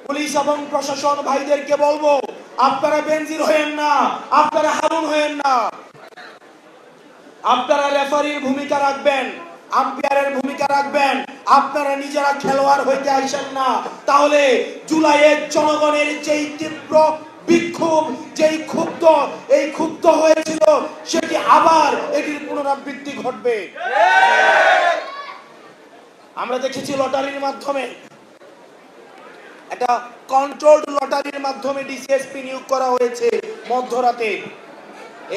Police এবং প্রশাসন ভাইদেরকে বলবো, আপনারা বেনজির হয়েন না, আপনারা হারুন হয়েন না। আপনারা রেফারির ভূমিকা রাখবেন, আম্পায়ারের ভূমিকা রাখবেন। আপনারা নিজেরা খেলোয়াড় হইতে আসেন না। তাহলে জুলাইয়ের জনগণের যেই তীব্র বিক্ষোভ, যেই ক্ষুব্ধ হয়েছিল, সেটি আবার এটির পুনরাবৃত্তি ঘটবে। আমরা দেখেছি লটারির মাধ্যমে, একটা কন্ট্রোলড লটারির মাধ্যমে ডিসিএসপি নিয়োগ করা হয়েছে মধ্যরাতে।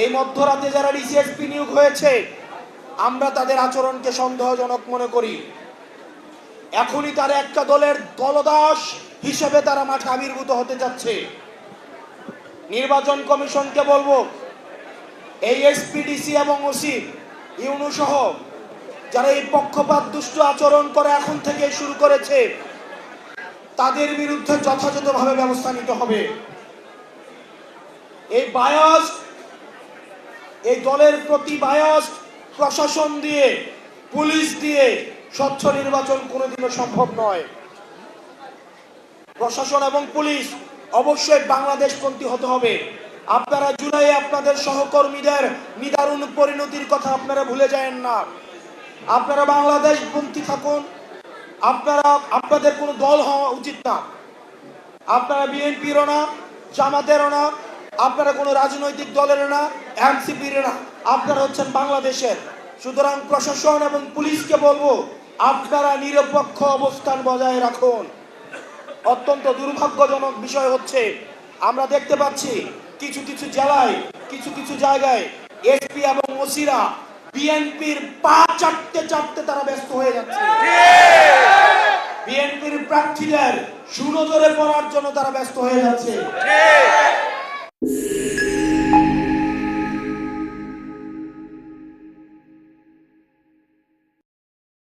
এই মধ্যরাতে যারা ডিসিএসপি নিয়োগ হয়েছে, আমরা তাদের আচরণকে সন্দেহজনক মনে করি। এখনই তারা একটা দলের দলদাস হিসেবে তারা মাঠে আবির্ভূত হতে যাচ্ছে। নির্বাচন কমিশনকে বলবো, এই এসপিডিসি এবং ওসি ইউনু সহ যারা এই পক্ষপাত দুষ্ট আচরণ করে এখন থেকে শুরু করেছে, তাদের বিরুদ্ধে যথাযথভাবে ব্যবস্থা নিতে হবে। এই বায়াস, এই দলের প্রতি বায়াস প্রশাসন দিয়ে, পুলিশ দিয়ে স্বচ্ছ নির্বাচন কোনোদিনও সম্ভব নয়। প্রশাসন এবং পুলিশ অবশ্যই বাংলাদেশপন্থী হতে হবে। আপনারা জুলাইয়ে আপনাদের সহকর্মীদের নিদারুণ পরিণতির কথা আপনারা ভুলে যায়েন না। আপনারা বাংলাদেশপন্থী থাকুন। আপনাদের কোনো দল হওয়া উচিত না। আপনারা বিএনপিরও না, জামাতেরও না, আপনারা কোনো রাজনৈতিক দলের না, এনসিপির না। আপনারা হচ্ছেন বাংলাদেশের। সুতরাং প্রশাসন এবং পুলিশকে বলবো, আপনারা নিরপেক্ষ অবস্থান বজায় রাখুন। অত্যন্ত দুর্ভাগ্যজনক বিষয় হচ্ছে, আমরা দেখতে পাচ্ছি কিছু কিছু জেলায়, কিছু কিছু জায়গায় এসপি এবং ওসিরা বিএনপির পা চাটতে চাটতে তারা ব্যস্ত হয়ে যাচ্ছে। বিএনপির প্রার্থীদের সুনজরে পড়ার জন্য তারা ব্যস্ত হয়ে যাচ্ছে।